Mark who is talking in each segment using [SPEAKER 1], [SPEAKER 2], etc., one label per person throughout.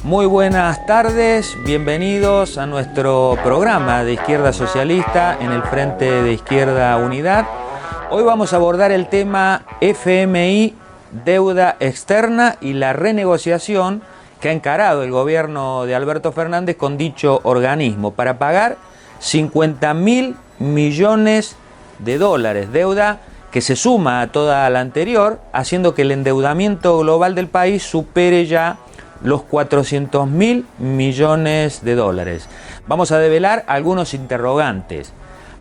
[SPEAKER 1] Muy buenas tardes, bienvenidos a nuestro programa de Izquierda Socialista en el Frente de Izquierda Unidad. Hoy vamos a abordar el tema FMI, deuda externa y la renegociación que ha encarado el gobierno de Alberto Fernández con dicho organismo para pagar 50.000 millones de dólares, deuda que se suma a toda la anterior, haciendo que el endeudamiento global del país supere ya los 400.000 millones de dólares. Vamos a develar algunos interrogantes.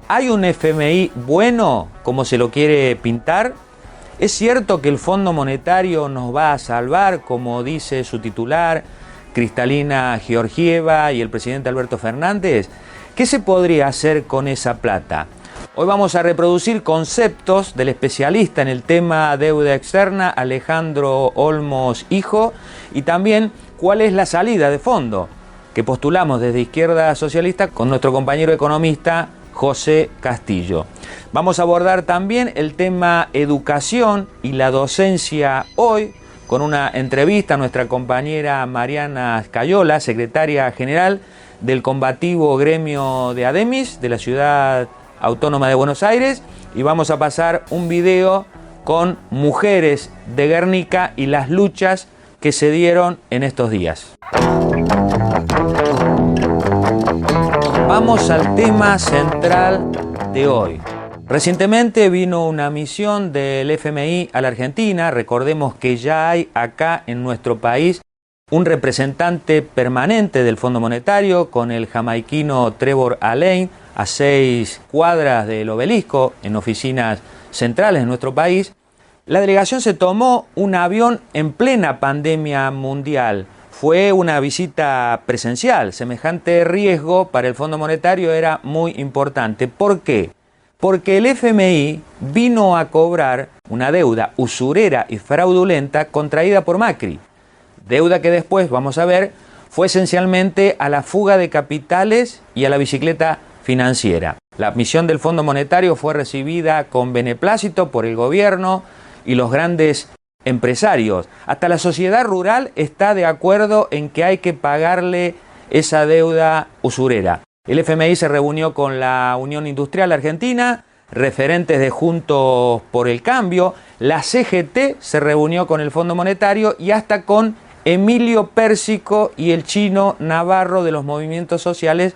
[SPEAKER 1] ¿Hay un FMI bueno, como se lo quiere pintar? ¿Es cierto que el Fondo Monetario nos va a salvar, como dice su titular, Kristalina Georgieva y el presidente Alberto Fernández? ¿Qué se podría hacer con esa plata? Hoy vamos a reproducir conceptos del especialista en el tema deuda externa, Alejandro Olmos Hijo, y también cuál es la salida de fondo que postulamos desde Izquierda Socialista con nuestro compañero economista José Castillo. Vamos a abordar también el tema educación y la docencia hoy con una entrevista a nuestra compañera Mariana Scayola, secretaria general del combativo gremio de ADEMIS de la Ciudad Autónoma de Buenos Aires, y vamos a pasar un video con mujeres de Guernica y las luchas que se dieron en estos días. Vamos al tema central de hoy. Recientemente vino una misión del FMI a la Argentina. Recordemos que ya hay acá en nuestro país un representante permanente del Fondo Monetario con el jamaiquino Trevor Alain a 6 cuadras del Obelisco en oficinas centrales de nuestro país. La delegación se tomó un avión en plena pandemia mundial. Fue una visita presencial. Semejante riesgo para el Fondo Monetario era muy importante. ¿Por qué? Porque el FMI vino a cobrar una deuda usurera y fraudulenta contraída por Macri. Deuda que después, vamos a ver, fue esencialmente a la fuga de capitales y a la bicicleta financiera. La misión del Fondo Monetario fue recibida con beneplácito por el gobierno y los grandes empresarios. Hasta la sociedad rural está de acuerdo en que hay que pagarle esa deuda usurera. El FMI se reunió con la Unión Industrial Argentina, referentes de Juntos por el Cambio, la CGT se reunió con el Fondo Monetario y hasta con Emilio Pérsico y el chino Navarro de los movimientos sociales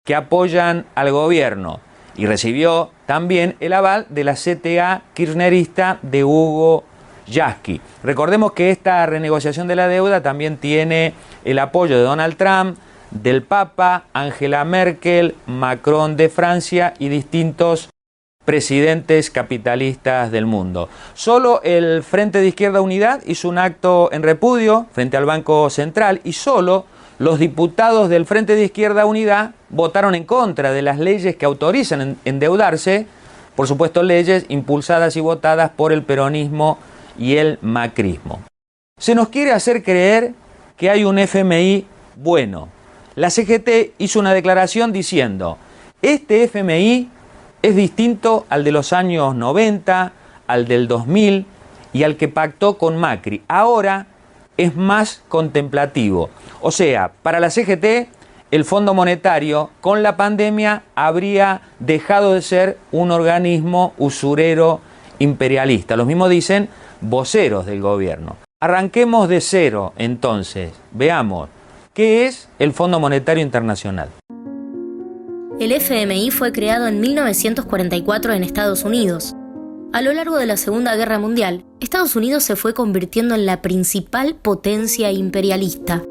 [SPEAKER 1] que apoyan al gobierno, y recibió también el aval de la CTA kirchnerista de Hugo Yasky. Recordemos que esta renegociación de la deuda también tiene el apoyo de Donald Trump, del Papa, Angela Merkel, Macron de Francia y distintos presidentes capitalistas del mundo. Solo el Frente de Izquierda Unidad hizo un acto en repudio frente al Banco Central y solo los diputados del Frente de Izquierda Unidad votaron en contra de las leyes que autorizan endeudarse, por supuesto leyes impulsadas y votadas por el peronismo y el macrismo. Se nos quiere hacer creer que hay un FMI bueno. La CGT hizo una declaración diciendo: este FMI es distinto al de los años 90, al del 2000 y al que pactó con Macri. Ahora es más contemplativo. O sea, para la CGT, el Fondo Monetario con la pandemia habría dejado de ser un organismo usurero imperialista. Los mismos dicen voceros del gobierno. Arranquemos de cero entonces. Veamos, ¿qué es el Fondo Monetario Internacional?
[SPEAKER 2] El FMI fue creado en 1944 en Estados Unidos. A lo largo de la Segunda Guerra Mundial, Estados Unidos se fue convirtiendo en la principal potencia imperialista.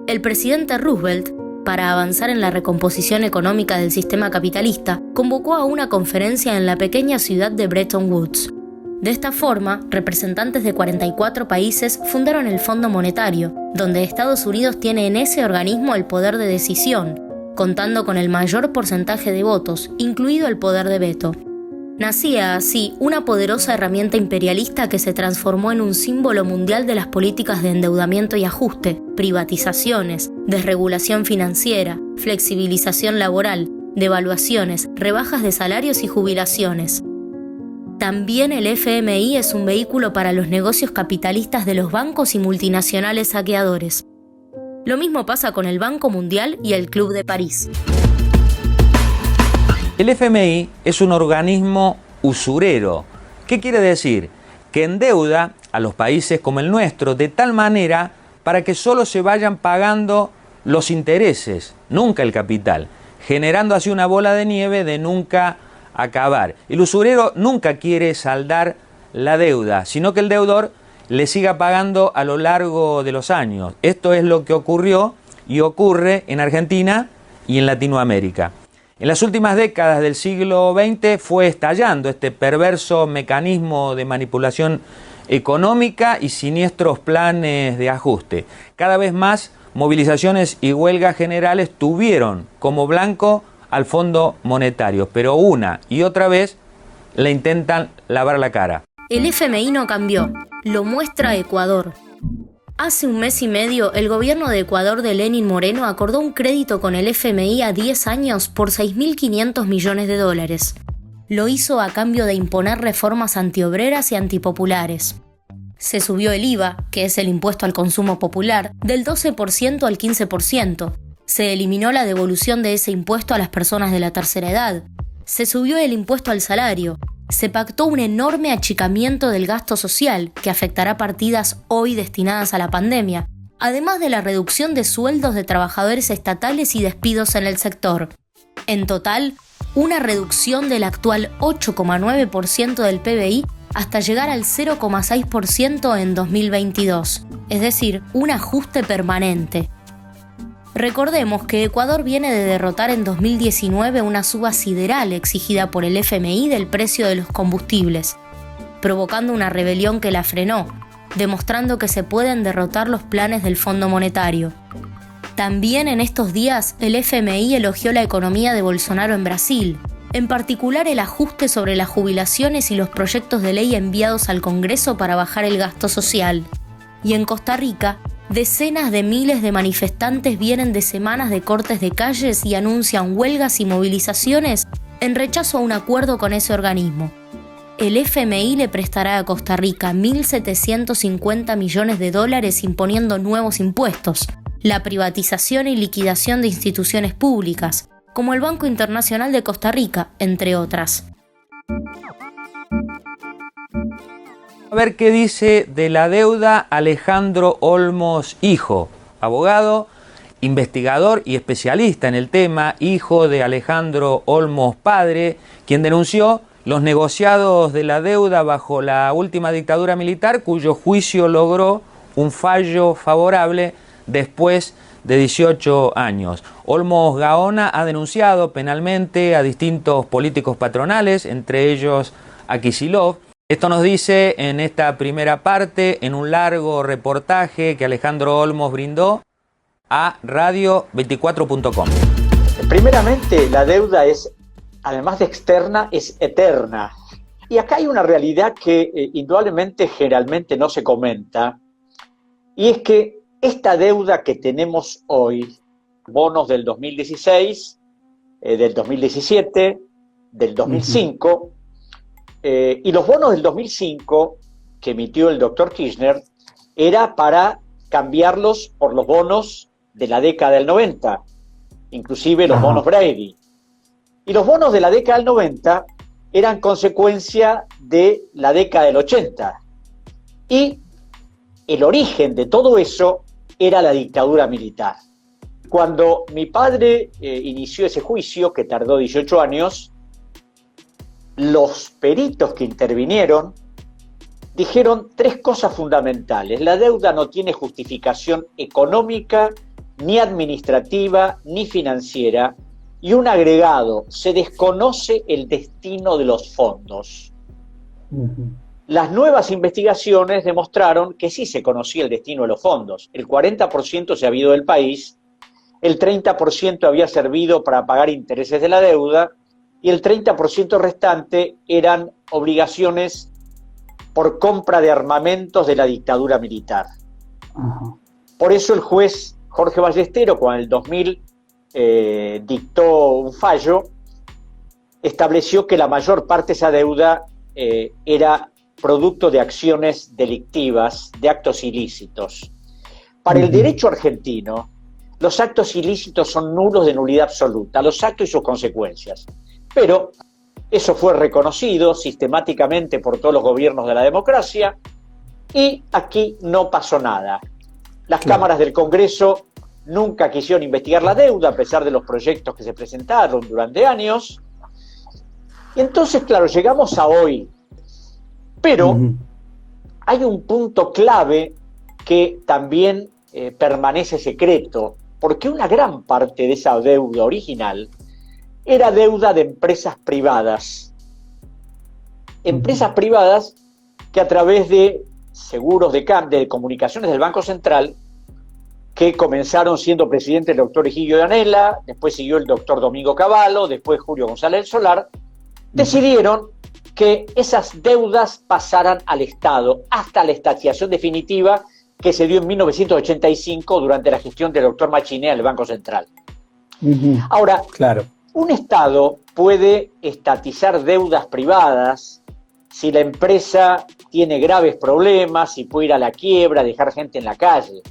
[SPEAKER 2] El presidente Roosevelt, para avanzar en la recomposición económica del sistema capitalista, convocó a una conferencia en la pequeña ciudad de Bretton Woods. De esta forma, representantes de 44 países fundaron el Fondo Monetario, donde Estados Unidos tiene en ese organismo el poder de decisión, contando con el mayor porcentaje de votos, incluido el poder de veto. Nacía así una poderosa herramienta imperialista que se transformó en un símbolo mundial de las políticas de endeudamiento y ajuste, privatizaciones, desregulación financiera, flexibilización laboral, devaluaciones, rebajas de salarios y jubilaciones. También el FMI es un vehículo para los negocios capitalistas de los bancos y multinacionales saqueadores. Lo mismo pasa con el Banco Mundial y el Club de París.
[SPEAKER 1] El FMI es un organismo usurero. ¿Qué quiere decir? Que endeuda a los países como el nuestro de tal manera para que solo se vayan pagando los intereses, nunca el capital, generando así una bola de nieve de nunca acabar. El usurero nunca quiere saldar la deuda, sino que el deudor le siga pagando a lo largo de los años. Esto es lo que ocurrió y ocurre en Argentina y en Latinoamérica. En las últimas décadas del siglo XX fue estallando este perverso mecanismo de manipulación económica y siniestros planes de ajuste. Cada vez más movilizaciones y huelgas generales tuvieron como blanco al Fondo Monetario, pero una y otra vez le intentan lavar la cara.
[SPEAKER 2] El FMI no cambió, lo muestra Ecuador. Hace un mes y medio, el gobierno de Ecuador de Lenín Moreno acordó un crédito con el FMI a 10 años por $6.500 millones. Lo hizo a cambio de imponer reformas antiobreras y antipopulares. Se subió el IVA, que es el impuesto al consumo popular, del 12% al 15%. Se eliminó la devolución de ese impuesto a las personas de la tercera edad. Se subió el impuesto al salario. Se pactó un enorme achicamiento del gasto social que afectará partidas hoy destinadas a la pandemia, además de la reducción de sueldos de trabajadores estatales y despidos en el sector. En total, una reducción del actual 8,9% del PBI hasta llegar al 0,6% en 2022, es decir, un ajuste permanente. Recordemos que Ecuador viene de derrotar en 2019 una suba sideral exigida por el FMI del precio de los combustibles, provocando una rebelión que la frenó, demostrando que se pueden derrotar los planes del Fondo Monetario. También en estos días el FMI elogió la economía de Bolsonaro en Brasil, en particular el ajuste sobre las jubilaciones y los proyectos de ley enviados al Congreso para bajar el gasto social. Y en Costa Rica, decenas de miles de manifestantes vienen de semanas de cortes de calles y anuncian huelgas y movilizaciones en rechazo a un acuerdo con ese organismo. El FMI le prestará a Costa Rica $1.750 millones imponiendo nuevos impuestos, la privatización y liquidación de instituciones públicas, como el Banco Internacional de Costa Rica, entre otras.
[SPEAKER 1] A ver qué dice de la deuda Alejandro Olmos hijo, abogado, investigador y especialista en el tema, hijo de Alejandro Olmos padre, quien denunció los negociados de la deuda bajo la última dictadura militar, cuyo juicio logró un fallo favorable después de 18 años. Olmos Gaona ha denunciado penalmente a distintos políticos patronales, entre ellos a Kicillof. Esto nos dice en esta primera parte, en un largo reportaje que Alejandro Olmos brindó a radio24.com.
[SPEAKER 3] Primeramente, la deuda es, además de externa, es eterna. Y acá hay una realidad que indudablemente generalmente no se comenta, y es que esta deuda que tenemos hoy, bonos del 2016, del 2017, del 2005, y los bonos del 2005 que emitió el doctor Kirchner era para cambiarlos por los bonos de la década del 90, inclusive los bonos Brady. Y los bonos de la década del 90 eran consecuencia de la década del 80. Y el origen de todo eso era la dictadura militar. Cuando mi padre inició ese juicio, que tardó 18 años, los peritos que intervinieron dijeron tres cosas fundamentales. La deuda no tiene justificación económica, ni administrativa, ni financiera. Y un agregado, se desconoce el destino de los fondos. Las nuevas investigaciones demostraron que sí se conocía el destino de los fondos. El 40% se había ido del país, el 30% había servido para pagar intereses de la deuda, y el 30% restante eran obligaciones por compra de armamentos de la dictadura militar. Por eso el juez Jorge Ballestero, cuando en el 2000 dictó un fallo, estableció que la mayor parte de esa deuda era producto de acciones delictivas, de actos ilícitos. Para el derecho argentino, los actos ilícitos son nulos de nulidad absoluta, los actos y sus consecuencias. Pero eso fue reconocido sistemáticamente por todos los gobiernos de la democracia y aquí no pasó nada. Las cámaras del Congreso nunca quisieron investigar la deuda a pesar de los proyectos que se presentaron durante años. Y entonces, claro, llegamos a hoy. Pero hay un punto clave que también permanece secreto, porque una gran parte de esa deuda original era deuda de empresas privadas. Empresas privadas que a través de seguros de comunicaciones del Banco Central, que comenzaron siendo presidente el doctor Egidio de Anella, después siguió el doctor Domingo Cavallo, después Julio González Solar, decidieron que esas deudas pasaran al Estado hasta la estatización definitiva que se dio en 1985 durante la gestión del doctor Machinea en el Banco Central. Ahora, un Estado puede estatizar deudas privadas si la empresa tiene graves problemas, si puede ir a la quiebra, dejar gente en la calle.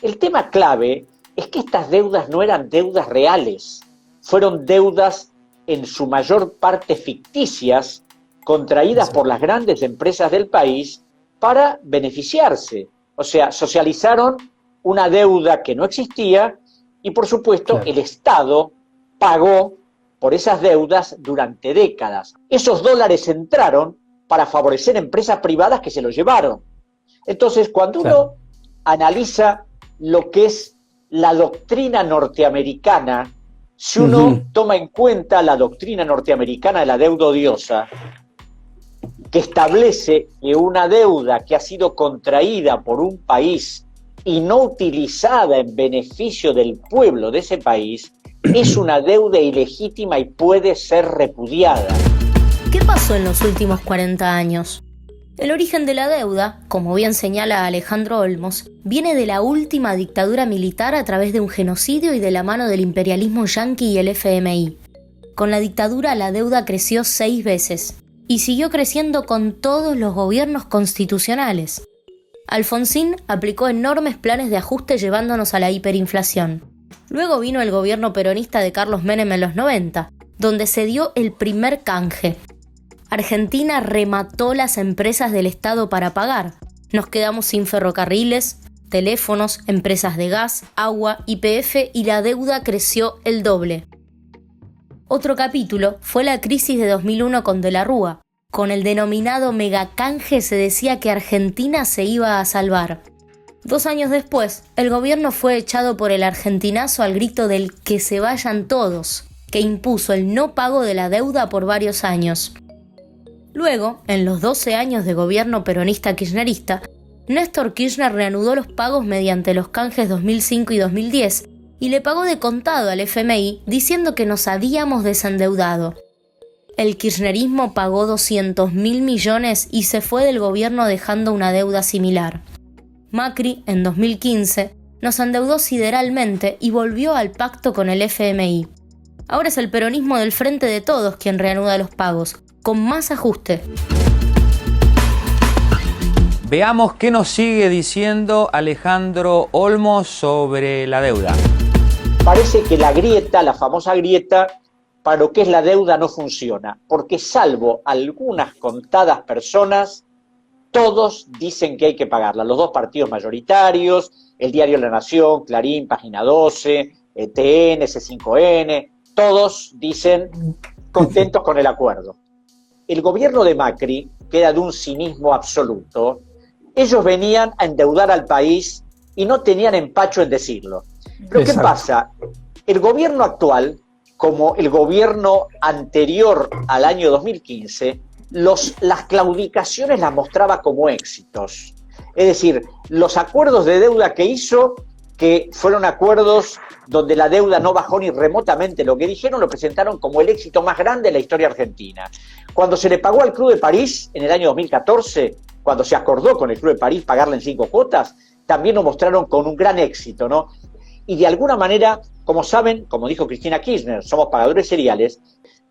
[SPEAKER 3] El tema clave es que estas deudas no eran deudas reales, fueron deudas en su mayor parte ficticias, contraídas por las grandes empresas del país para beneficiarse. O sea, socializaron una deuda que no existía y, por supuesto, el Estado pagó por esas deudas durante décadas. Esos dólares entraron para favorecer empresas privadas que se los llevaron. Entonces, cuando uno analiza lo que es la doctrina norteamericana, si uno toma en cuenta la doctrina norteamericana de la deuda odiosa, que establece que una deuda que ha sido contraída por un país y no utilizada en beneficio del pueblo de ese país, es una deuda ilegítima y puede ser repudiada.
[SPEAKER 2] ¿Qué pasó en los últimos 40 años? El origen de la deuda, como bien señala Alejandro Olmos, viene de la última dictadura militar a través de un genocidio y de la mano del imperialismo yanqui y el FMI. Con la dictadura la deuda creció 6 veces y siguió creciendo con todos los gobiernos constitucionales. Alfonsín aplicó enormes planes de ajuste llevándonos a la hiperinflación. Luego vino el gobierno peronista de Carlos Menem en los 90, donde se dio el primer canje. Argentina remató las empresas del Estado para pagar. Nos quedamos sin ferrocarriles, teléfonos, empresas de gas, agua, YPF y la deuda creció el doble. Otro capítulo fue la crisis de 2001 con De la Rúa. Con el denominado megacanje se decía que Argentina se iba a salvar. 2 años después, el gobierno fue echado por el argentinazo al grito del "que se vayan todos", que impuso el no pago de la deuda por varios años. Luego, en los 12 años de gobierno peronista-kirchnerista, Néstor Kirchner reanudó los pagos mediante los canjes 2005 y 2010 y le pagó de contado al FMI diciendo que nos habíamos desendeudado. El kirchnerismo pagó 200.000 millones y se fue del gobierno dejando una deuda similar. Macri, en 2015, nos endeudó sideralmente y volvió al pacto con el FMI. Ahora es el peronismo del Frente de Todos quien reanuda los pagos, con más ajuste.
[SPEAKER 1] Veamos qué nos sigue diciendo Alejandro Olmos sobre la deuda.
[SPEAKER 3] Parece que la grieta, la famosa grieta, para lo que es la deuda no funciona, porque salvo algunas contadas personas, todos dicen que hay que pagarla. Los 2 partidos mayoritarios, el diario La Nación, Clarín, Página 12, TN, C5N, todos dicen contentos con el acuerdo. El gobierno de Macri, que era de un cinismo absoluto, ellos venían a endeudar al país y no tenían empacho en decirlo. Pero ¿qué pasa? El gobierno actual, como el gobierno anterior al año 2015, las claudicaciones las mostraba como éxitos. Es decir, los acuerdos de deuda que hizo, que fueron acuerdos donde la deuda no bajó ni remotamente lo que dijeron, lo presentaron como el éxito más grande de la historia argentina. Cuando se le pagó al Club de París en el año 2014, cuando se acordó con el Club de París pagarle en 5 cuotas, también lo mostraron con un gran éxito, ¿no? Y de alguna manera, como saben, como dijo Cristina Kirchner, somos pagadores seriales,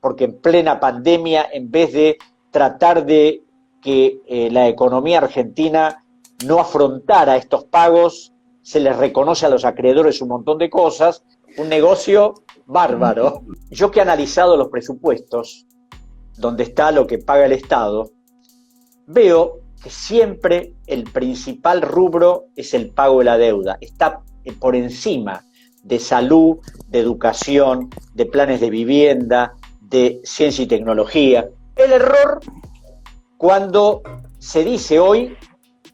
[SPEAKER 3] porque en plena pandemia, en vez de tratar de que la economía argentina no afrontara estos pagos, se les reconoce a los acreedores un montón de cosas, un negocio bárbaro. Yo que he analizado los presupuestos, donde está lo que paga el Estado, veo que siempre el principal rubro es el pago de la deuda. Está por encima de salud, de educación, de planes de vivienda, de ciencia y tecnología. El error cuando se dice hoy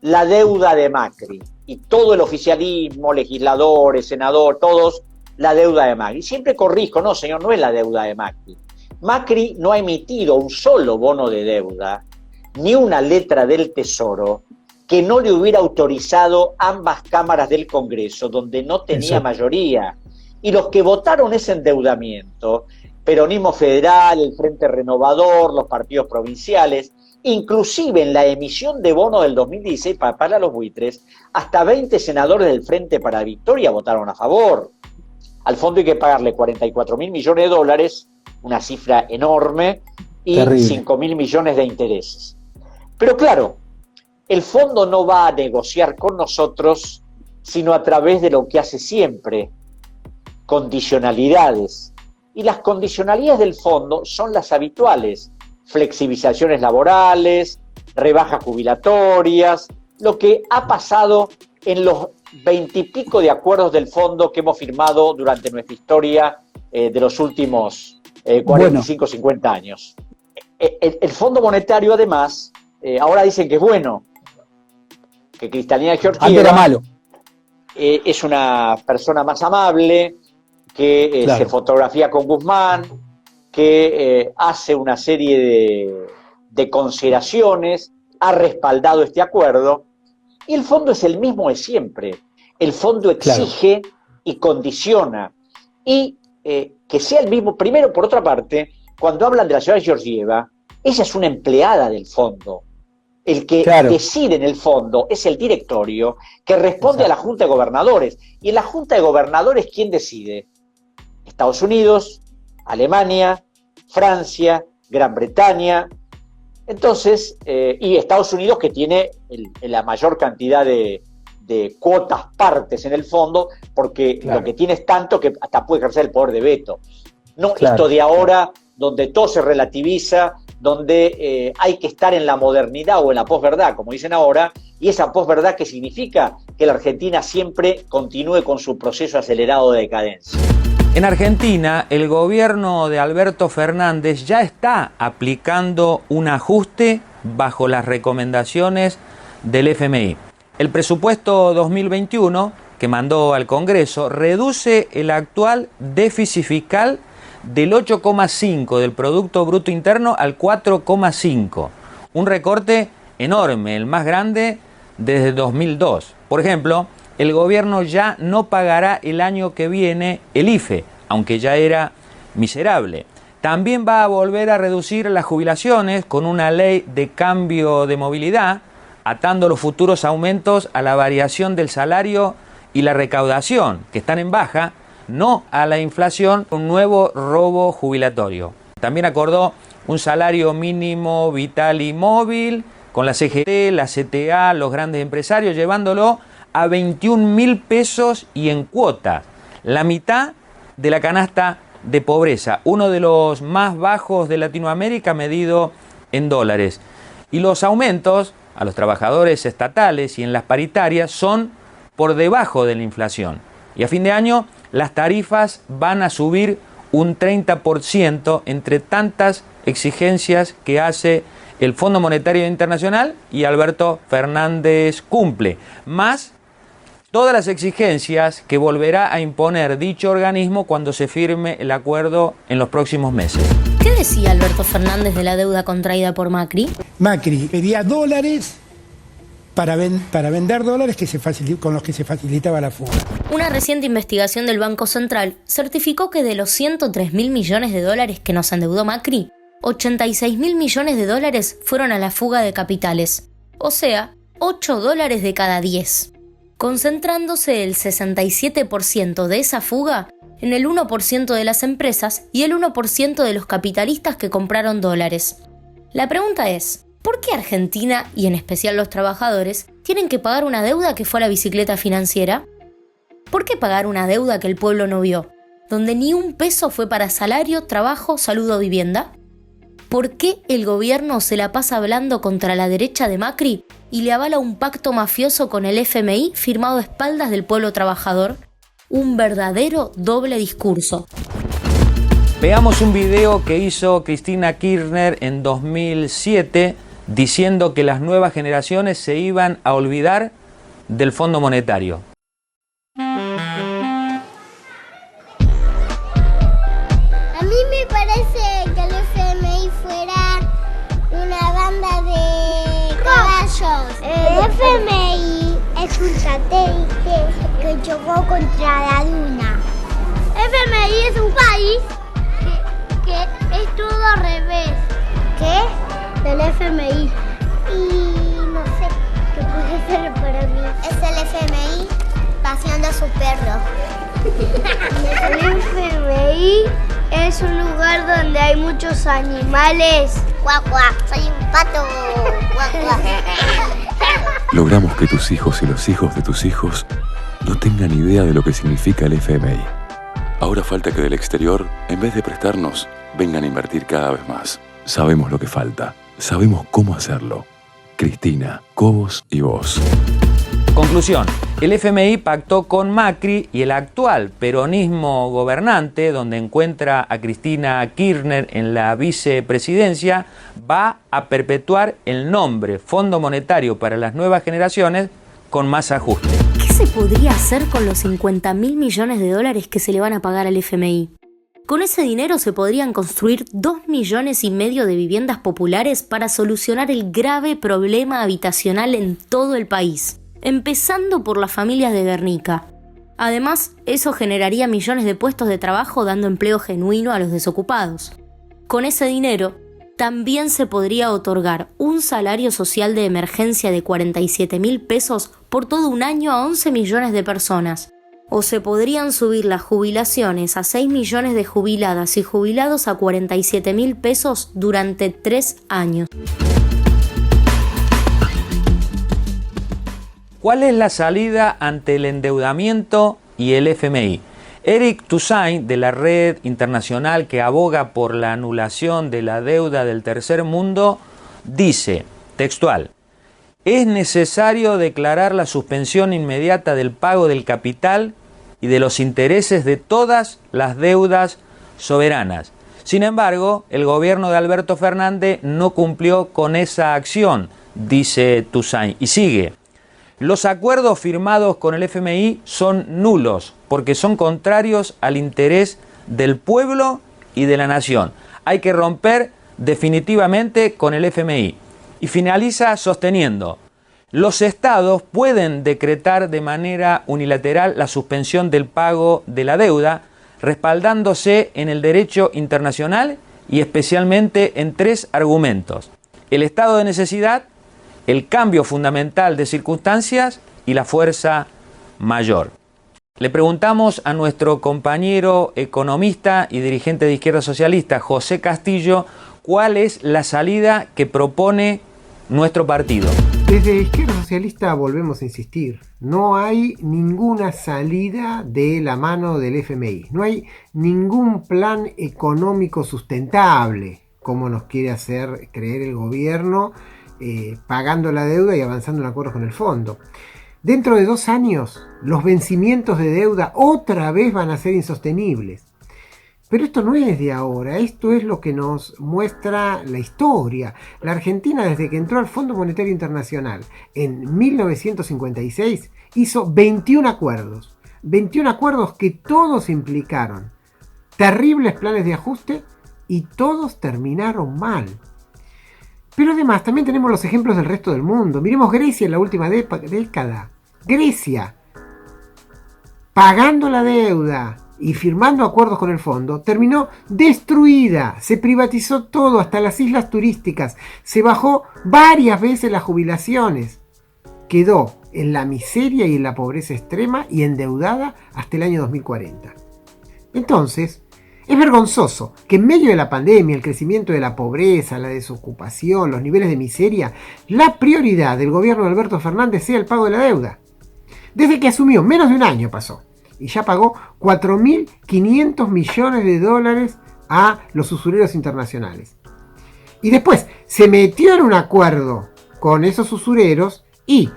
[SPEAKER 3] la deuda de Macri, y todo el oficialismo, legisladores, senadores, todos, la deuda de Macri. Siempre corrijo, no señor, no es la deuda de Macri. Macri no ha emitido un solo bono de deuda, ni una letra del Tesoro, que no le hubiera autorizado ambas cámaras del Congreso, donde no tenía mayoría. Y los que votaron ese endeudamiento, Peronismo Federal, el Frente Renovador, los partidos provinciales, inclusive en la emisión de bonos del 2016 para los buitres, hasta 20 senadores del Frente para la Victoria votaron a favor. Al fondo hay que pagarle 44.000 millones de dólares, una cifra enorme, y 5.000 millones de intereses. Pero claro, el fondo no va a negociar con nosotros sino a través de lo que hace siempre, condicionalidades. Y las condicionalidades del fondo son las habituales: flexibilizaciones laborales, rebajas jubilatorias, lo que ha pasado en los 20 y pico de acuerdos del fondo que hemos firmado durante nuestra historia de los últimos 45, 50 años. El Fondo Monetario, además, ahora dicen que es bueno, que Cristalina Georgieva
[SPEAKER 4] antes era malo.
[SPEAKER 3] Es una persona más amable, que se fotografía con Guzmán, que hace una serie de consideraciones, ha respaldado este acuerdo, y el fondo es el mismo de siempre. El fondo exige y condiciona, y que sea el mismo. Primero, por otra parte, cuando hablan de la señora Georgieva, ella es una empleada del fondo. El que decide en el fondo es el directorio, que responde a la Junta de Gobernadores. Y en la Junta de Gobernadores, ¿quién decide? Estados Unidos, Alemania, Francia, Gran Bretaña. Entonces, y Estados Unidos, que tiene la mayor cantidad de cuotas partes en el fondo, porque lo que tiene es tanto que hasta puede ejercer el poder de veto. No esto de ahora, donde todo se relativiza, donde hay que estar en la modernidad o en la posverdad, como dicen ahora, y esa posverdad que significa que la Argentina siempre continúe con su proceso acelerado de decadencia.
[SPEAKER 1] En Argentina, el gobierno de Alberto Fernández ya está aplicando un ajuste bajo las recomendaciones del FMI. El presupuesto 2021 que mandó al Congreso reduce el actual déficit fiscal del 8,5 del Producto Bruto Interno al 4,5. Un recorte enorme, el más grande desde 2002. Por ejemplo, el gobierno ya no pagará el año que viene el IFE, aunque ya era miserable. También va a volver a reducir las jubilaciones con una ley de cambio de movilidad, atando los futuros aumentos a la variación del salario y la recaudación, que están en baja, no a la inflación, un nuevo robo jubilatorio. También acordó un salario mínimo vital y móvil con la CGT, la CTA, los grandes empresarios, llevándolo a 21.000 pesos y en cuota, la mitad de la canasta de pobreza, uno de los más bajos de Latinoamérica medido en dólares. Y los aumentos a los trabajadores estatales y en las paritarias son por debajo de la inflación. Y a fin de año las tarifas van a subir un 30% entre tantas exigencias que hace el Fondo Monetario Internacional y Alberto Fernández cumple, más todas las exigencias que volverá a imponer dicho organismo cuando se firme el acuerdo en los próximos meses.
[SPEAKER 2] ¿Qué decía Alberto Fernández de la deuda contraída por Macri?
[SPEAKER 4] Macri pedía dólares para vender dólares con los que se facilitaba la fuga.
[SPEAKER 2] Una reciente investigación del Banco Central certificó que de los 103.000 millones de dólares que nos endeudó Macri, 86.000 millones de dólares fueron a la fuga de capitales, o sea, 8 dólares de cada 10, concentrándose el 67% de esa fuga en el 1% de las empresas y el 1% de los capitalistas que compraron dólares. La pregunta es, ¿por qué Argentina, y en especial los trabajadores, tienen que pagar una deuda que fue a la bicicleta financiera? ¿Por qué pagar una deuda que el pueblo no vio? Donde ni un peso fue para salario, trabajo, salud o vivienda. ¿Por qué el gobierno se la pasa hablando contra la derecha de Macri y le avala un pacto mafioso con el FMI firmado a espaldas del pueblo trabajador? Un verdadero doble discurso.
[SPEAKER 1] Veamos un video que hizo Cristina Kirchner en 2007 diciendo que las nuevas generaciones se iban a olvidar del Fondo Monetario.
[SPEAKER 5] A mí me parece que el FMI fuera una banda de caballos. El FMI es un satélite que chocó contra la luna. FMI es un país que es todo al revés. ¿Qué? Del FMI. Y no sé qué puede ser para mí. Es el FMI paseando a su perro. El FMI es un lugar donde hay muchos animales. Cuac, cuac, soy un pato. Cuac, cuac.
[SPEAKER 6] Logramos que tus hijos y los hijos de tus hijos no tengan idea de lo que significa el FMI. Ahora falta que del exterior, en vez de prestarnos, vengan a invertir cada vez más. Sabemos lo que falta. Sabemos cómo hacerlo. Cristina, Cobos y vos.
[SPEAKER 1] Conclusión. El FMI pactó con Macri y el actual peronismo gobernante, donde encuentra a Cristina Kirchner en la vicepresidencia, va a perpetuar el nombre Fondo Monetario para las Nuevas Generaciones con más ajuste.
[SPEAKER 2] ¿Qué se podría hacer con los 50.000 millones de dólares que se le van a pagar al FMI? Con ese dinero se podrían construir 2,5 millones de viviendas populares para solucionar el grave problema habitacional en todo el país, empezando por las familias de Guernica. Además, eso generaría millones de puestos de trabajo dando empleo genuino a los desocupados. Con ese dinero, también se podría otorgar un salario social de emergencia de 47.000 pesos por todo un año a 11 millones de personas. O se podrían subir las jubilaciones a 6 millones de jubiladas y jubilados a 47.000 pesos durante 3 años.
[SPEAKER 1] ¿Cuál es la salida ante el endeudamiento y el FMI? Eric Toussaint, de la red internacional que aboga por la anulación de la deuda del tercer mundo, dice, textual, es necesario declarar la suspensión inmediata del pago del capital y de los intereses de todas las deudas soberanas. Sin embargo, el gobierno de Alberto Fernández no cumplió con esa acción, dice Toussaint, y sigue. Los acuerdos firmados con el FMI son nulos porque son contrarios al interés del pueblo y de la nación. Hay que romper definitivamente con el FMI. Y finaliza sosteniendo, los estados pueden decretar de manera unilateral la suspensión del pago de la deuda, respaldándose en el derecho internacional y especialmente en 3 argumentos. El estado de necesidad, el cambio fundamental de circunstancias y la fuerza mayor. Le preguntamos a nuestro compañero economista y dirigente de Izquierda Socialista, José Castillo, cuál es la salida que propone nuestro partido.
[SPEAKER 7] Desde Izquierda Socialista volvemos a insistir, no hay ninguna salida de la mano del FMI, no hay ningún plan económico sustentable, como nos quiere hacer creer el gobierno, pagando la deuda y avanzando en acuerdos con el fondo. Dentro de 2 años, los vencimientos de deuda otra vez van a ser insostenibles. Pero esto no es de ahora, esto es lo que nos muestra la historia. La Argentina, desde que entró al Fondo Monetario Internacional en 1956, hizo 21 acuerdos. 21 acuerdos que todos implicaron terribles planes de ajuste y todos terminaron mal. Pero además también tenemos los ejemplos del resto del mundo. Miremos Grecia en la última década. Grecia, pagando la deuda y firmando acuerdos con el fondo, terminó destruida. Se privatizó todo, hasta las islas turísticas. Se bajó varias veces las jubilaciones. Quedó en la miseria y en la pobreza extrema y endeudada hasta el año 2040. Entonces, es vergonzoso que en medio de la pandemia, el crecimiento de la pobreza, la desocupación, los niveles de miseria, la prioridad del gobierno de Alberto Fernández sea el pago de la deuda. Desde que asumió, menos de un año pasó. y ya pagó 4.500 millones de dólares a los usureros internacionales. Y después se metió en un acuerdo con esos usureros y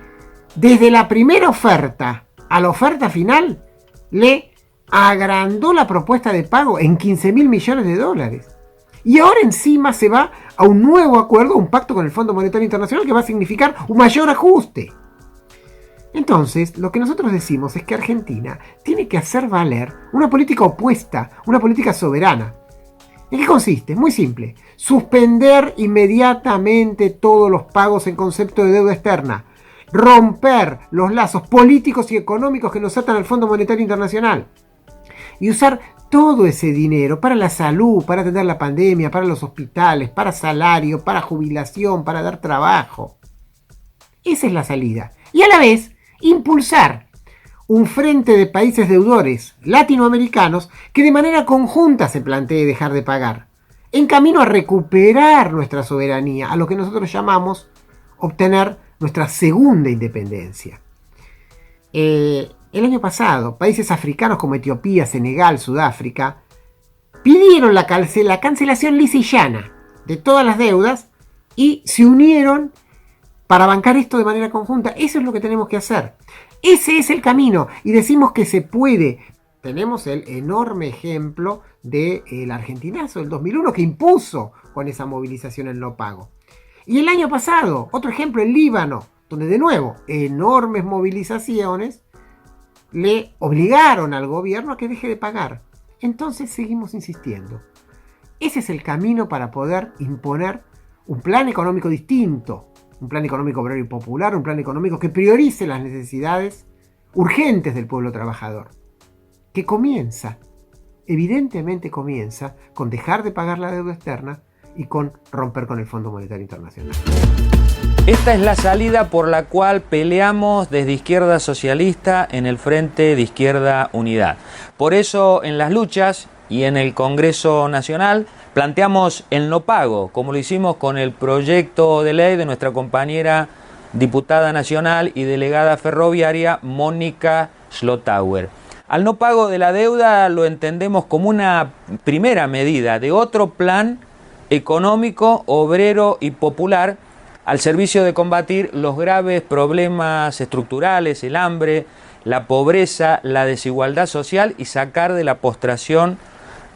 [SPEAKER 7] desde la primera oferta a la oferta final le agrandó la propuesta de pago en 15.000 millones de dólares. Y ahora encima se va a un nuevo acuerdo, un pacto con el Fondo Monetario Internacional que va a significar un mayor ajuste. Entonces, lo que nosotros decimos es que Argentina tiene que hacer valer una política opuesta, una política soberana. ¿En qué consiste? Es muy simple. Suspender inmediatamente todos los pagos en concepto de deuda externa. Romper los lazos políticos y económicos que nos atan al Fondo Monetario Internacional. Y usar todo ese dinero para la salud, para atender la pandemia, para los hospitales, para salario, para jubilación, para dar trabajo. Esa es la salida. Y a la vez, impulsar un frente de países deudores latinoamericanos que de manera conjunta se plantee dejar de pagar, en camino a recuperar nuestra soberanía, a lo que nosotros llamamos obtener nuestra segunda independencia. El año pasado, países africanos como Etiopía, Senegal, Sudáfrica, pidieron la cancelación lisa y llana de todas las deudas y se unieron para bancar esto de manera conjunta. Eso es lo que tenemos que hacer. Ese es el camino y decimos que se puede. Tenemos el enorme ejemplo del argentinazo del 2001 que impuso con esa movilización el no pago. Y el año pasado, otro ejemplo, el Líbano, donde de nuevo enormes movilizaciones le obligaron al gobierno a que deje de pagar. Entonces seguimos insistiendo. Ese es el camino para poder imponer un plan económico distinto, un plan económico obrero y popular, un plan económico que priorice las necesidades urgentes del pueblo trabajador, que evidentemente comienza con dejar de pagar la deuda externa y con romper con el Fondo Monetario Internacional.
[SPEAKER 1] Esta es la salida por la cual peleamos desde Izquierda Socialista en el Frente de Izquierda Unidad. Por eso en las luchas y en el Congreso Nacional planteamos el no pago, como lo hicimos con el proyecto de ley de nuestra compañera diputada nacional y delegada ferroviaria Mónica Schlotauer. Al no pago de la deuda lo entendemos como una primera medida de otro plan económico, obrero y popular al servicio de combatir los graves problemas estructurales, el hambre, la pobreza, la desigualdad social y sacar de la postración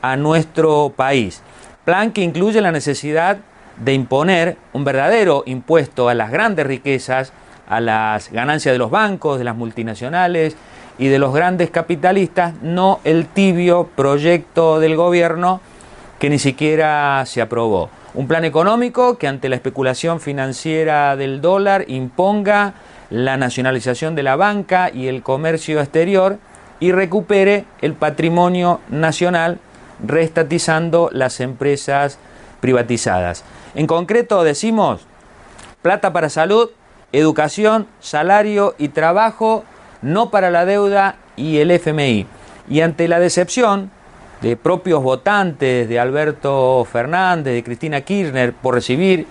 [SPEAKER 1] a nuestro país. Plan que incluye la necesidad de imponer un verdadero impuesto a las grandes riquezas, a las ganancias de los bancos, de las multinacionales y de los grandes capitalistas, no el tibio proyecto del gobierno que ni siquiera se aprobó. Un plan económico que ante la especulación financiera del dólar imponga la nacionalización de la banca y el comercio exterior y recupere el patrimonio nacional reestatizando las empresas privatizadas. En concreto decimos plata para salud, educación, salario y trabajo, no para la deuda y el FMI. Y ante la decepción de propios votantes de Alberto Fernández, de Cristina Kirchner, por recibir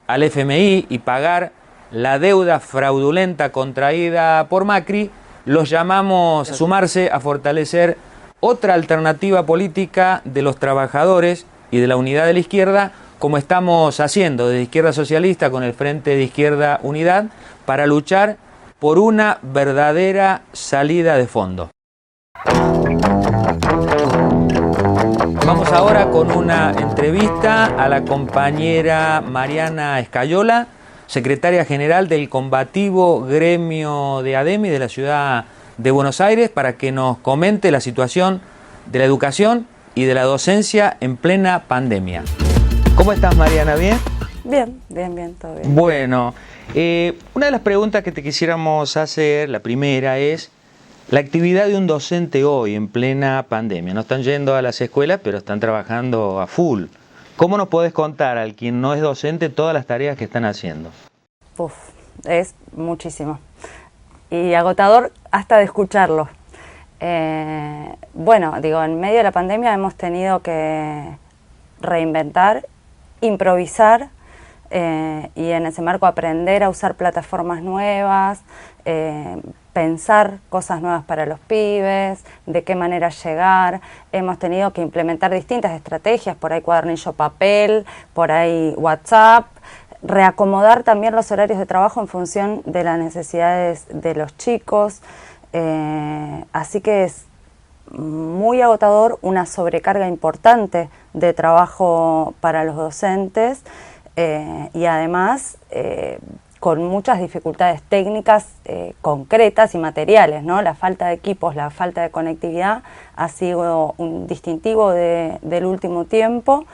[SPEAKER 1] al FMI y pagar la deuda fraudulenta contraída por Macri, los llamamos a sumarse a fortalecer otra alternativa política de los trabajadores y de la unidad de la izquierda, como estamos haciendo desde Izquierda Socialista con el Frente de Izquierda Unidad, para luchar por una verdadera salida de fondo. Vamos ahora con una entrevista a la compañera Mariana Escayola, secretaria general del combativo gremio de ADEMI de la ciudad de Buenos Aires, para que nos comente la situación de la educación y de la docencia en plena pandemia. ¿Cómo estás, Mariana? ¿Bien?
[SPEAKER 8] Bien, todo bien.
[SPEAKER 1] Bueno, una de las preguntas que te quisiéramos hacer, la primera es la actividad de un docente hoy en plena pandemia. No están yendo a las escuelas, pero están trabajando a full. ¿Cómo nos podés contar al quien no es docente todas las tareas que están haciendo?
[SPEAKER 8] Es muchísimo. Y agotador hasta de escucharlo. En medio de la pandemia hemos tenido que reinventar, improvisar y en ese marco aprender a usar plataformas nuevas, pensar cosas nuevas para los pibes, de qué manera llegar. Hemos tenido que implementar distintas estrategias, por ahí cuadernillo papel, por ahí WhatsApp, reacomodar también los horarios de trabajo en función de las necesidades de los chicos. Así que es muy agotador, una sobrecarga importante de trabajo para los docentes y además con muchas dificultades técnicas concretas y materiales, ¿no? La falta de equipos, la falta de conectividad ha sido un distintivo del último tiempo.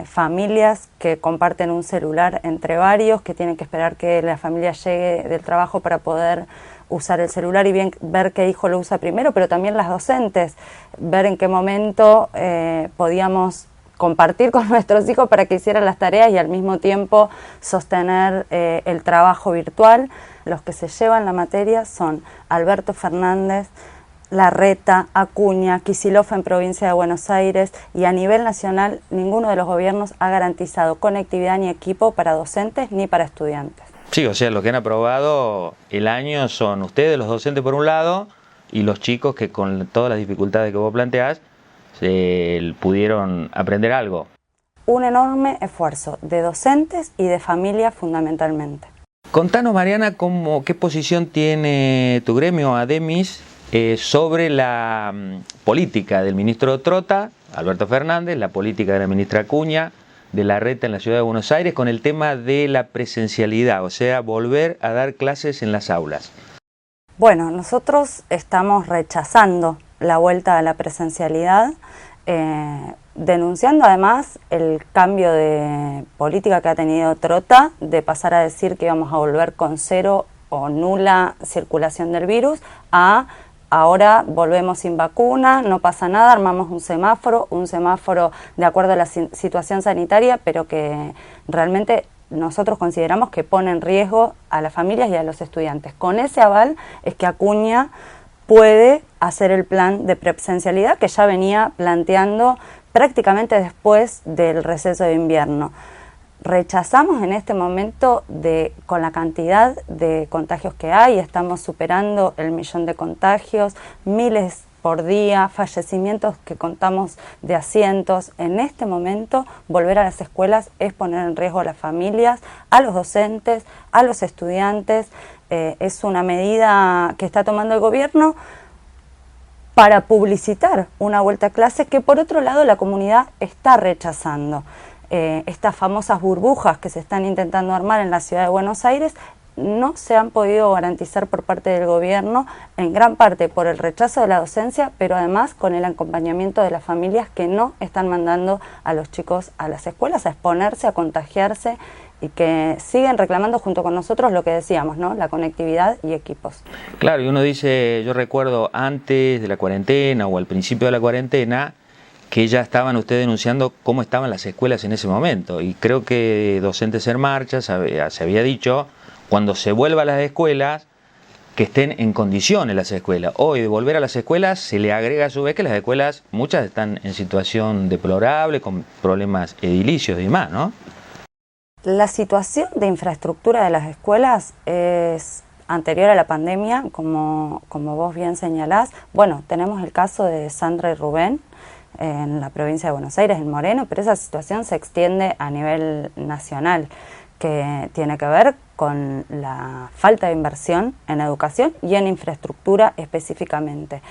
[SPEAKER 8] Familias que comparten un celular entre varios, que tienen que esperar que la familia llegue del trabajo para poder usar el celular y bien ver qué hijo lo usa primero, pero también las docentes, ver en qué momento podíamos compartir con nuestros hijos para que hicieran las tareas y al mismo tiempo sostener el trabajo virtual. Los que se llevan la materia son Alberto Fernández, Larreta, Acuña, Kicillof en provincia de Buenos Aires, y a nivel nacional ninguno de los gobiernos ha garantizado conectividad ni equipo para docentes ni para estudiantes.
[SPEAKER 1] Sí, o sea, los que han aprobado el año son ustedes, los docentes por un lado, y los chicos que con todas las dificultades que vos planteás pudieron aprender algo.
[SPEAKER 8] Un enorme esfuerzo de docentes y de familias fundamentalmente.
[SPEAKER 1] Contanos, Mariana, qué posición tiene tu gremio, ADEMIS, sobre la política del ministro Trota, Alberto Fernández, la política de la ministra Acuña, de Larreta en la ciudad de Buenos Aires, con el tema de la presencialidad, o sea, volver a dar clases en las aulas.
[SPEAKER 8] Bueno, nosotros estamos rechazando la vuelta a la presencialidad, denunciando además el cambio de política que ha tenido Trota, de pasar a decir que íbamos a volver con cero o nula circulación del virus, a ahora volvemos sin vacuna, no pasa nada, armamos un semáforo de acuerdo a la situación sanitaria, pero que realmente nosotros consideramos que pone en riesgo a las familias y a los estudiantes. Con ese aval es que Acuña puede hacer el plan de presencialidad que ya venía planteando prácticamente después del receso de invierno. Rechazamos en este momento, con la cantidad de contagios que hay, estamos superando el 1.000.000 de contagios, miles por día, fallecimientos que contamos de a cientos. En este momento, volver a las escuelas es poner en riesgo a las familias, a los docentes, a los estudiantes. Es una medida que está tomando el gobierno para publicitar una vuelta a clases que por otro lado la comunidad está rechazando. Estas famosas burbujas que se están intentando armar en la ciudad de Buenos Aires no se han podido garantizar por parte del gobierno, en gran parte por el rechazo de la docencia, pero además con el acompañamiento de las familias que no están mandando a los chicos a las escuelas a exponerse, a contagiarse, y que siguen reclamando junto con nosotros lo que decíamos, ¿no? La conectividad y equipos.
[SPEAKER 1] Claro, y uno dice, yo recuerdo antes de la cuarentena o al principio de la cuarentena, que ya estaban ustedes denunciando cómo estaban las escuelas en ese momento, y creo que Docentes en Marcha se había dicho, cuando se vuelva a las escuelas, que estén en condiciones las escuelas. Hoy, de volver a las escuelas, se le agrega a su vez que las escuelas, muchas están en situación deplorable, con problemas edilicios y demás, ¿no?
[SPEAKER 8] La situación de infraestructura de las escuelas es anterior a la pandemia, como vos bien señalás. Bueno, tenemos el caso de Sandra y Rubén, en la provincia de Buenos Aires, en Moreno, pero esa situación se extiende a nivel nacional, que tiene que ver con la falta de inversión en educación y en infraestructura específicamente.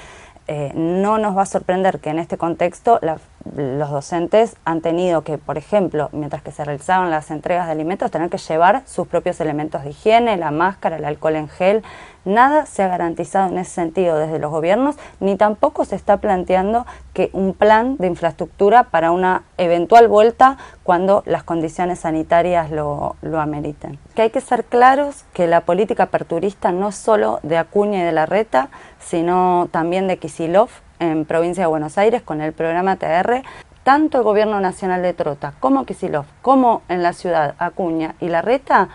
[SPEAKER 8] No nos va a sorprender que en este contexto los docentes han tenido que, por ejemplo, mientras que se realizaban las entregas de alimentos, tener que llevar sus propios elementos de higiene, la máscara, el alcohol en gel. Nada se ha garantizado en ese sentido desde los gobiernos, ni tampoco se está planteando que un plan de infraestructura para una eventual vuelta cuando las condiciones sanitarias lo ameriten. Que hay que ser claros que la política aperturista no solo de Acuña y de Larreta, sino también de Kicillof en provincia de Buenos Aires con el programa TR, tanto el gobierno nacional de Trota como Kicillof, como en la ciudad Acuña y Larreta,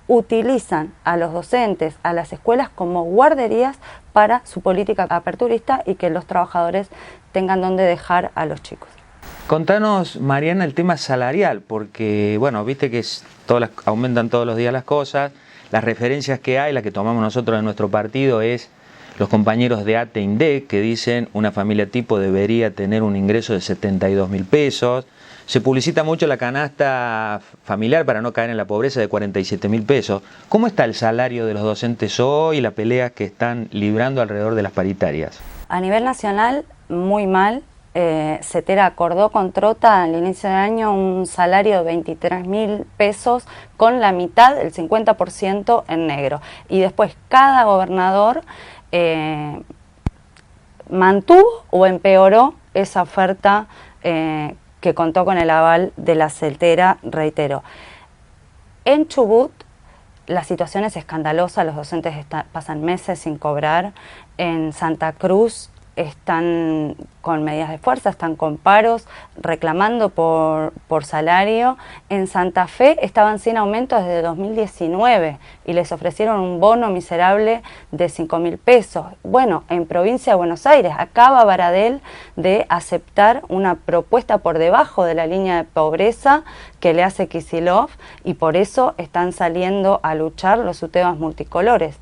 [SPEAKER 8] utilizan a los docentes, a las escuelas como guarderías para su política aperturista y que los trabajadores tengan donde dejar a los chicos.
[SPEAKER 1] Contanos, Mariana, el tema salarial, porque, bueno, viste que aumentan todos los días las cosas, las referencias que hay, las que tomamos nosotros en nuestro partido, es los compañeros de ATE-INDEC que dicen una familia tipo debería tener un ingreso de 72.000 pesos. Se publicita mucho la canasta familiar para no caer en la pobreza de 47.000 pesos. ¿Cómo está el salario de los docentes hoy y la pelea que están librando alrededor de las paritarias?
[SPEAKER 8] A nivel nacional, muy mal. CETERA acordó con Trota al inicio del año un salario de 23.000 pesos con la mitad, el 50% en negro. Y después cada gobernador mantuvo o empeoró esa oferta que contó con el aval de la CETERA, reitero. En Chubut la situación es escandalosa, los docentes pasan meses sin cobrar. En Santa Cruz están con medidas de fuerza, están con paros, reclamando por salario. En Santa Fe estaban sin aumento desde 2019 y les ofrecieron un bono miserable de 5.000 pesos. Bueno, en provincia de Buenos Aires acaba Baradel de aceptar una propuesta por debajo de la línea de pobreza que le hace Kicillof y por eso están saliendo a luchar los UTEBAs multicolores.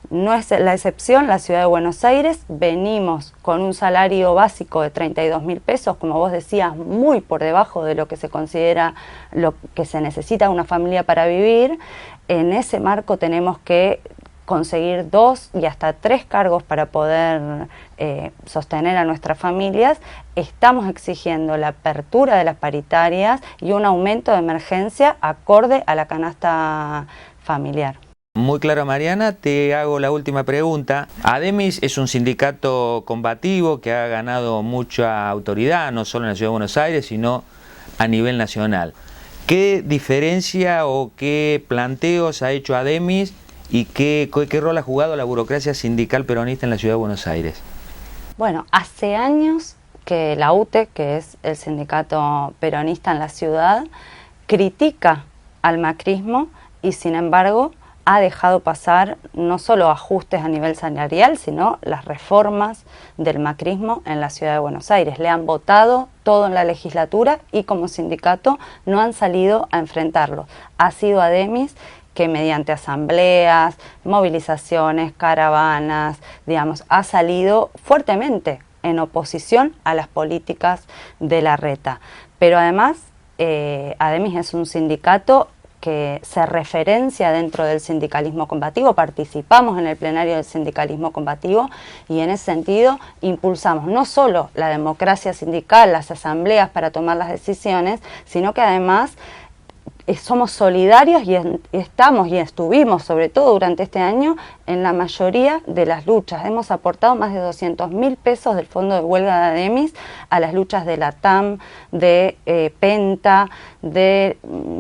[SPEAKER 8] No es la excepción la ciudad de Buenos Aires, venimos con un salario básico de 32.000 pesos, como vos decías, muy por debajo de lo que se considera lo que se necesita una familia para vivir. En ese marco tenemos que conseguir 2 y hasta 3 cargos para poder sostener a nuestras familias. Estamos exigiendo la apertura de las paritarias y un aumento de emergencia acorde a la canasta familiar.
[SPEAKER 1] Muy claro, Mariana. Te hago la última pregunta. ADEMIS es un sindicato combativo que ha ganado mucha autoridad, no solo en la Ciudad de Buenos Aires, sino a nivel nacional. ¿Qué diferencia o qué planteos ha hecho ADEMIS y qué rol ha jugado la burocracia sindical peronista en la Ciudad de Buenos Aires?
[SPEAKER 8] Bueno, hace años que la UTE, que es el sindicato peronista en la ciudad, critica al macrismo y sin embargo ha dejado pasar no solo ajustes a nivel salarial, sino las reformas del macrismo en la Ciudad de Buenos Aires. Le han votado todo en la legislatura y como sindicato no han salido a enfrentarlo. Ha sido ADEMIS que mediante asambleas, movilizaciones, caravanas, digamos, ha salido fuertemente en oposición a las políticas de Larreta. Pero además, ADEMIS es un sindicato que se referencia dentro del sindicalismo combativo, participamos en el plenario del sindicalismo combativo y en ese sentido impulsamos no solo la democracia sindical, las asambleas para tomar las decisiones, sino que además somos solidarios y estamos y estuvimos, sobre todo durante este año, en la mayoría de las luchas. Hemos aportado más de 200.000 pesos del Fondo de Huelga de ADEMIS a las luchas de la TAM, de Penta, de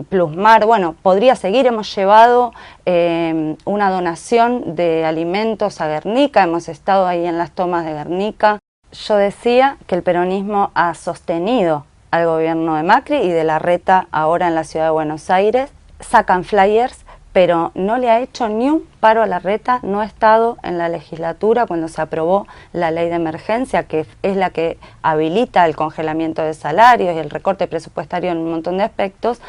[SPEAKER 8] Plusmar. Bueno, podría seguir. Hemos llevado una donación de alimentos a Guernica, hemos estado ahí en las tomas de Guernica. Yo decía que el peronismo ha sostenido al gobierno de Macri y de Larreta ahora en la Ciudad de Buenos Aires. Sacan flyers, pero no le ha hecho ni un paro a Larreta, no ha estado en la legislatura cuando se aprobó la ley de emergencia, que es la que habilita el congelamiento de salarios y el recorte presupuestario en un montón de aspectos.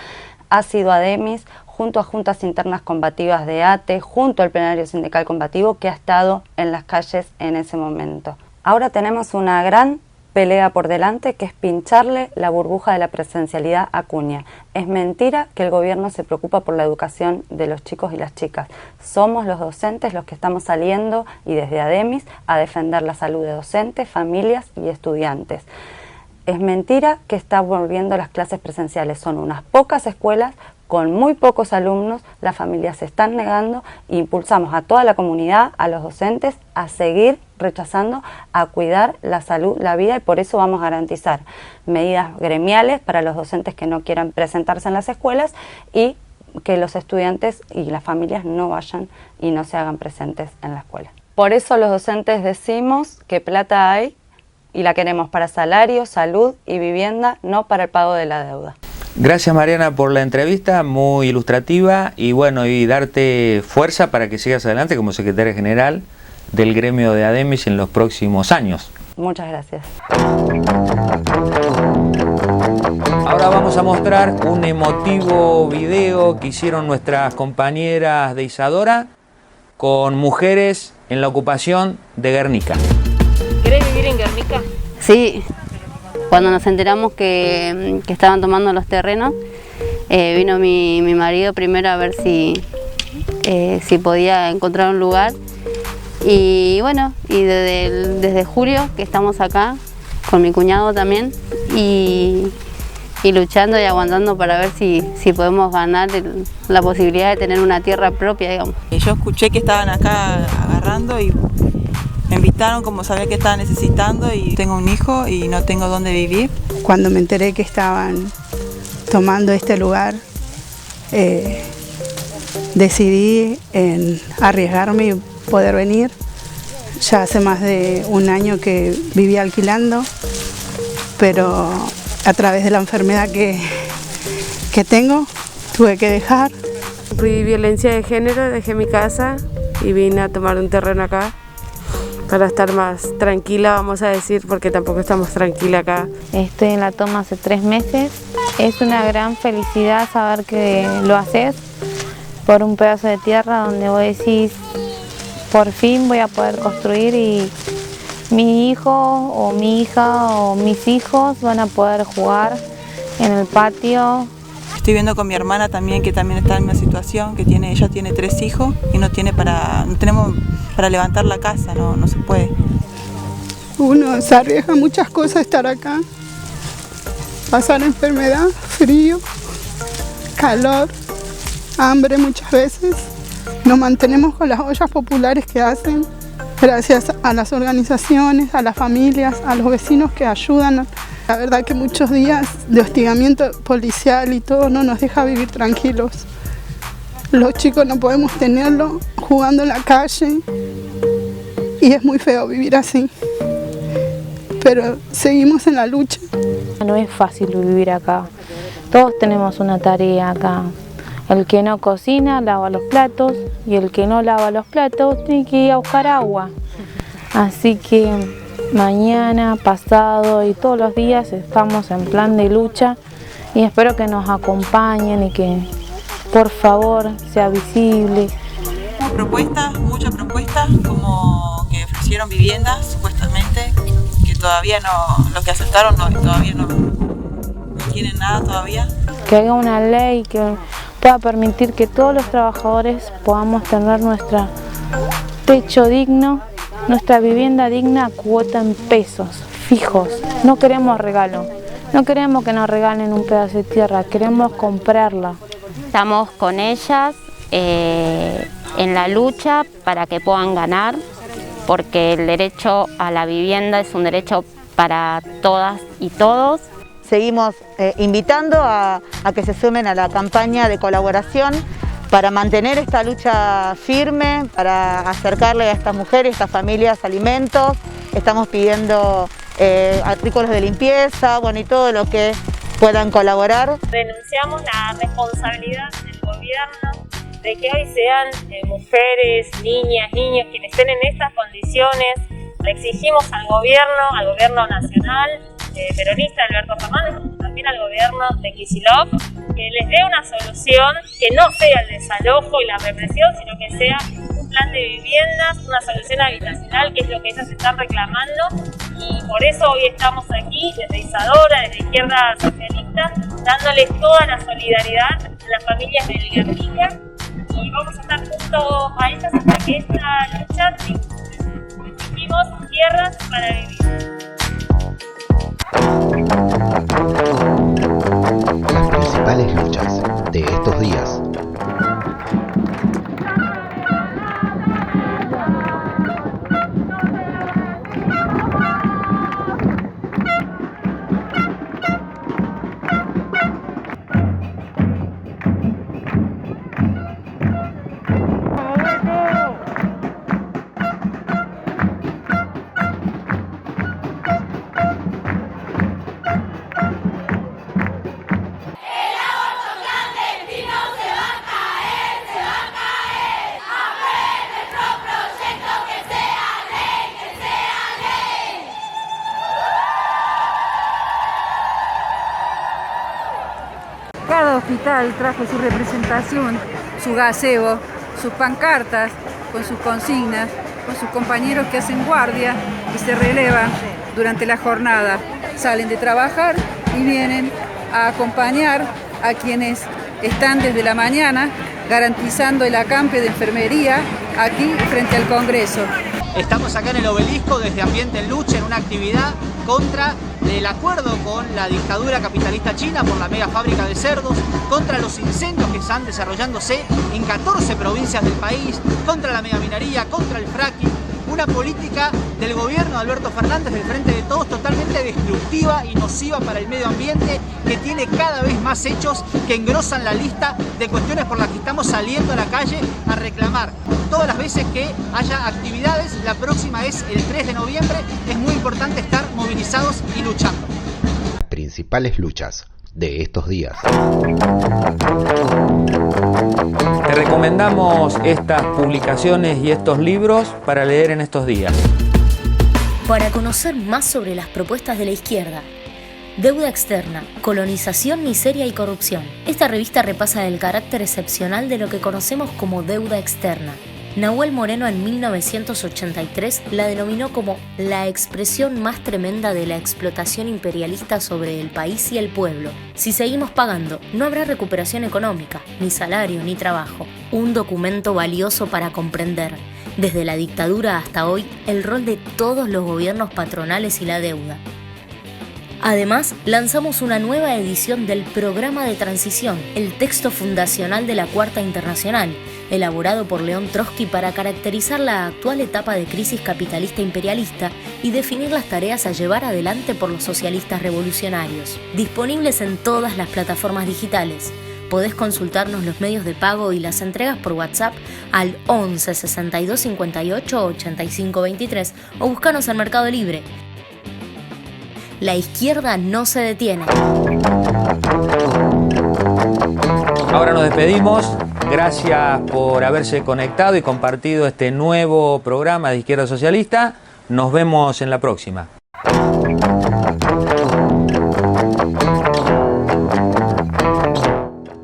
[SPEAKER 8] Ha sido ADEMIS, junto a juntas internas combativas de ATE, junto al plenario sindical combativo, que ha estado en las calles en ese momento. Ahora tenemos una gran pelea por delante, que es pincharle la burbuja de la presencialidad a Acuña. Es mentira que el gobierno se preocupa por la educación de los chicos y las chicas. Somos los docentes los que estamos saliendo y desde ADEMIS a defender la salud de docentes, familias y estudiantes. Es mentira que está volviendo las clases presenciales. Son unas pocas escuelas con muy pocos alumnos, las familias se están negando e impulsamos a toda la comunidad, a los docentes, a seguir rechazando, a cuidar la salud, la vida, y por eso vamos a garantizar medidas gremiales para los docentes que no quieran presentarse en las escuelas y que los estudiantes y las familias no vayan y no se hagan presentes en la escuela. Por eso los docentes decimos que plata hay y la queremos para salario, salud y vivienda, no para el pago de la deuda.
[SPEAKER 1] Gracias, Mariana, por la entrevista, muy ilustrativa, y bueno, y darte fuerza para que sigas adelante como secretaria general del gremio de ADEMIS en los próximos años.
[SPEAKER 8] Muchas gracias.
[SPEAKER 1] Ahora vamos a mostrar un emotivo video que hicieron nuestras compañeras de Isadora con mujeres en la ocupación de Guernica.
[SPEAKER 9] ¿Querés vivir en Guernica?
[SPEAKER 10] Sí, cuando nos enteramos que estaban tomando los terrenos, vino mi marido primero a ver si podía encontrar un lugar. Y bueno, y desde julio que estamos acá, con mi cuñado también, y luchando y aguantando para ver si podemos ganar la posibilidad de tener una tierra propia, digamos.
[SPEAKER 11] Yo escuché que estaban acá agarrando y me invitaron, como sabía que estaban necesitando, y tengo un hijo y no tengo dónde vivir.
[SPEAKER 12] Cuando me enteré que estaban tomando este lugar, decidí en arriesgarme y poder venir. Ya hace más de un año que viví alquilando, pero a través de la enfermedad que tengo, tuve que dejar.
[SPEAKER 9] Fui violencia de género, dejé mi casa y vine a tomar un terreno acá para estar más tranquila, vamos a decir, porque tampoco estamos tranquila acá.
[SPEAKER 13] Estoy en la toma hace 3 meses. Es una gran felicidad saber que lo haces por un pedazo de tierra donde vos decís, por fin voy a poder construir y mi hijo o mi hija o mis hijos van a poder jugar en el patio.
[SPEAKER 11] Estoy viendo con mi hermana también, que también está en una situación, que ella tiene 3 hijos y no tenemos para levantar la casa, no se puede.
[SPEAKER 12] Uno se arriesga muchas cosas estar acá, pasar enfermedad, frío, calor, hambre muchas veces. Nos mantenemos con las ollas populares que hacen, gracias a las organizaciones, a las familias, a los vecinos que ayudan. La verdad que muchos días de hostigamiento policial y todo no nos deja vivir tranquilos. Los chicos no podemos tenerlo jugando en la calle y es muy feo vivir así. Pero seguimos en la lucha.
[SPEAKER 13] No es fácil vivir acá. Todos tenemos una tarea acá. El que no cocina lava los platos y el que no lava los platos tiene que ir a buscar agua. Así que mañana, pasado y todos los días estamos en plan de lucha y espero que nos acompañen y que por favor sea visible.
[SPEAKER 11] Muchas propuestas, como que ofrecieron viviendas supuestamente, que todavía no, los que aceptaron todavía no tienen nada todavía.
[SPEAKER 13] Que haya una ley que pueda permitir que todos los trabajadores podamos tener nuestro techo digno, nuestra vivienda digna, cuota en pesos, fijos. No queremos regalo, no queremos que nos regalen un pedazo de tierra, queremos comprarla.
[SPEAKER 10] Estamos con ellas en la lucha para que puedan ganar, porque el derecho a la vivienda es un derecho para todas y todos.
[SPEAKER 14] Seguimos invitando a que se sumen a la campaña de colaboración para mantener esta lucha firme, para acercarle a estas mujeres, a estas familias alimentos. Estamos pidiendo artículos de limpieza, y todo lo que puedan colaborar.
[SPEAKER 15] Denunciamos la responsabilidad del gobierno de que hoy sean mujeres, niñas, niños quienes estén en estas condiciones. Le exigimos al gobierno nacional, peronista Alberto Fernández, como también al gobierno de Kicillof, que les dé una solución que no sea el desalojo y la represión, sino que sea un plan de viviendas, una solución habitacional, que es lo que ellas están reclamando. Y por eso hoy estamos aquí, desde Isadora, desde Izquierda Socialista, dándoles toda la solidaridad a las familias del Guernica, y vamos a estar junto a ellas hasta que esta lucha exigimos tierras para vivir.
[SPEAKER 16] Las principales luchas de estos días.
[SPEAKER 17] cada hospital trajo su representación, su gazebo, sus pancartas con sus consignas, con sus compañeros que hacen guardia y se relevan durante la jornada. Salen de trabajar y vienen a acompañar a quienes están desde la mañana garantizando el acampe de enfermería aquí frente al Congreso.
[SPEAKER 18] Estamos acá en el Obelisco desde Ambiente en Lucha en una actividad contra el acuerdo con la dictadura capitalista china por la mega fábrica de cerdos, contra los incendios que están desarrollándose en 14 provincias del país, contra la megaminería, contra el fracking, una política del gobierno de Alberto Fernández del Frente de Todos totalmente destructiva y nociva para el medio ambiente, que tiene cada vez más hechos que engrosan la lista de cuestiones por las que estamos saliendo a la calle a reclamar. Todas las veces que haya actividades, la próxima es el 3 de noviembre, es muy importante estar movilizados y luchando.
[SPEAKER 16] Las principales luchas de estos días.
[SPEAKER 1] Te recomendamos estas publicaciones y estos libros para leer en estos días.
[SPEAKER 2] Para conocer más sobre las propuestas de la izquierda: Deuda externa, colonización, miseria y corrupción. Esta revista repasa el carácter excepcional de lo que conocemos como deuda externa. Nahuel Moreno en 1983 la denominó como la expresión más tremenda de la explotación imperialista sobre el país y el pueblo. Si seguimos pagando, no habrá recuperación económica, ni salario, ni trabajo. Un documento valioso para comprender, desde la dictadura hasta hoy, el rol de todos los gobiernos patronales y la deuda. Además, lanzamos una nueva edición del Programa de Transición, el texto fundacional de la Cuarta Internacional, elaborado por León Trotsky para caracterizar la actual etapa de crisis capitalista imperialista y definir las tareas a llevar adelante por los socialistas revolucionarios. Disponibles en todas las plataformas digitales. Podés consultarnos los medios de pago y las entregas por WhatsApp al 11 62 58 85 23 o buscanos en Mercado Libre. La izquierda no se detiene.
[SPEAKER 1] Ahora nos despedimos. Gracias por haberse conectado y compartido este nuevo programa de Izquierda Socialista. Nos vemos en la próxima.